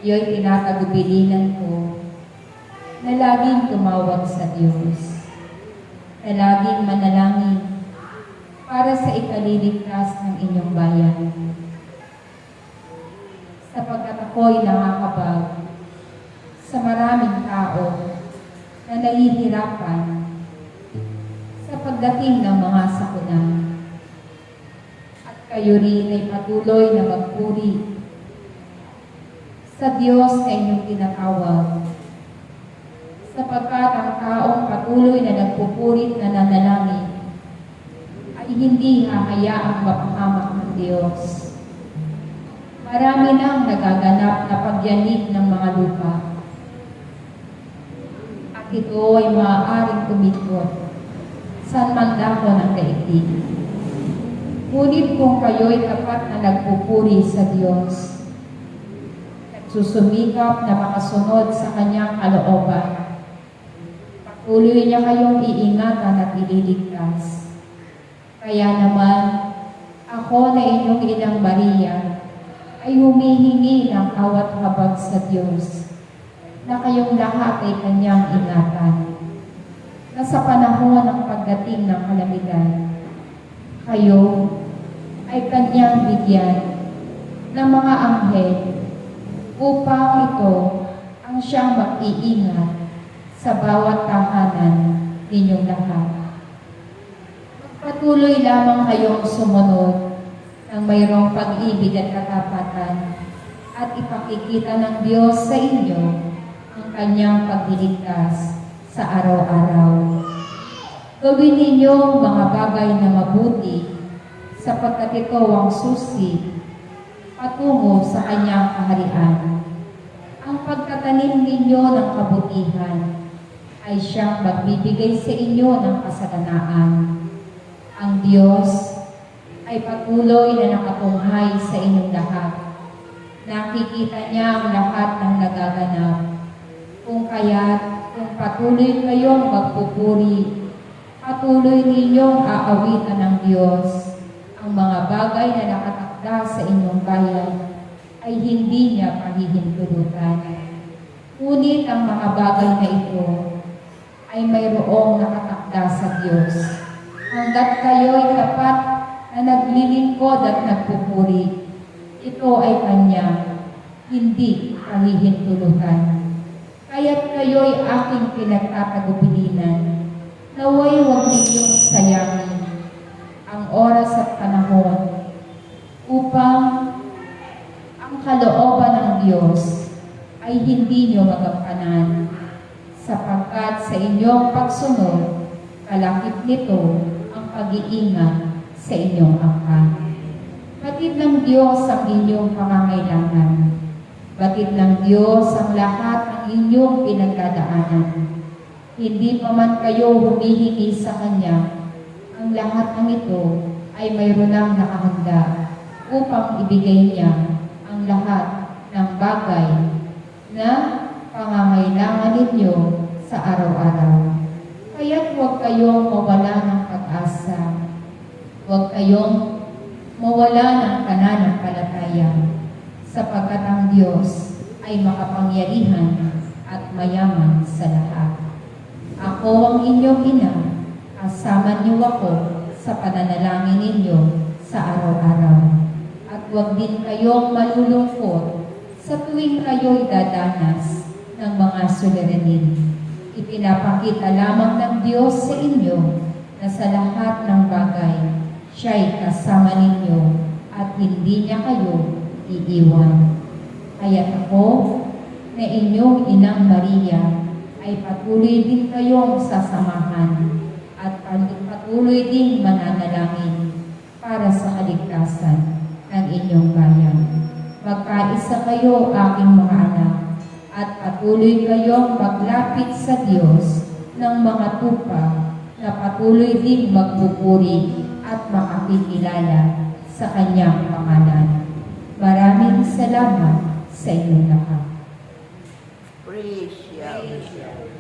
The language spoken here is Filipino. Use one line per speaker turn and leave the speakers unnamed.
Kayo'y tinatagubilinan ko na laging tumawag sa Diyos, na laging manalangin para sa ikaliligtas ng inyong bayan. Sapagkat ako'y nakakabag sa maraming tao na nahihirapan sa pagdating ng mga sakuna. At kayo rin ay patuloy na magpuri sa Diyos na inyong tinatawag, sapagkat ang taong patuloy na nagpupurit na nanalangin ay hindi hahayaang mapahamak ng Diyos. Marami nang nagaganap na pagyanig ng mga lupa, at ito ay maaaring tumikot saan man dako ng daigdig. Ngunit kung kayo'y tapat na nagpupuri sa Diyos, susumikap na makasunod sa kanyang kalooban, patuloy niya kayong iingatan at ililigtas. Kaya naman, ako na inyong inang Maria ay humihingi ng awat habag sa Diyos na kayong lahat ay kanyang ingatan, na sa panahon ng pagdating ng kalamidad, kayo ay kanyang bigyan ng mga anghel upang ito ang siyang mag-iingat sa bawat tahanan ninyong lahat. Magpatuloy lamang kayong sumunod ng mayroong pag-ibig at katapatan at ipakikita ng Diyos sa inyo ang kanyang pagliligtas sa araw-araw. Gawin ninyo mga bagay na mabuti, sapagkat ito ang susi patungo sa kanyang kaharian. Ang pagtatanim ninyo ng kabutihan ay siyang magbibigay sa inyo ng kasaganaan. Ang Diyos ay patuloy na nakatunghay sa inyong lahat. Nakikita niya ang lahat ng nagaganap. Kung patuloy kayong magpupuri, patuloy ninyong aawitan ng Diyos. Ang mga bagay na nakatakda sa inyong bayan ay hindi niya pahihintulutan. Ngunit ang mga bagay na ito ay mayroong nakatakda sa Diyos. Hanggat kayo'y tapat na naglilingkod at nagpupuri, ito ay Kanya, hindi pahihintulutan. Kaya't kayo'y aking pinagtatagubilinan. Naway huwag ninyong sayangin ang oras at panahon upang ang kalooban ng Diyos ay hindi niyo magampanan, sapagkat sa inyong pagsunod, kalakip nito ang pag-iingat sa inyong angkan. Batid ng Diyos ang inyong pangangailangan. Batid ng Diyos ang lahat ng inyong pinagdadaanan. Hindi pa man kayo humihingi sa Kanya, ang lahat ng ito ay mayroon ng nakahanda upang ibigay niya ang lahat ng bagay na pangangailangan ninyo sa araw-araw. Kaya't huwag kayong mawala ng pag-asa. Huwag kayong mawala ng pananampalataya, sapagkat ang Diyos ay makapangyarihan at mayaman sa lahat. Ako ang inyong ina, kasama niyo ako sa pananalangin ninyo sa araw-araw. At huwag din kayong malulungkot sa tuwing kayo'y dadanas ng mga suliranin. Ipinapakita lamang ng Diyos sa inyo na sa lahat ng bagay, Siya'y kasama ninyo at hindi niya kayo iiwan. Kaya't ako na inyong Inang Maria ay patuloy din kayong sasamahan at patuloy din mananalangin para sa kaligtasan ng inyong bayan. Magkaisa kayo, aking mga anak, at patuloy kayong maglapit sa Diyos ng mga tupa na patuloy din magpupuri at makakikilala sa Kanyang pangalan. Maraming salamat sa inyong lahat.
Praise you.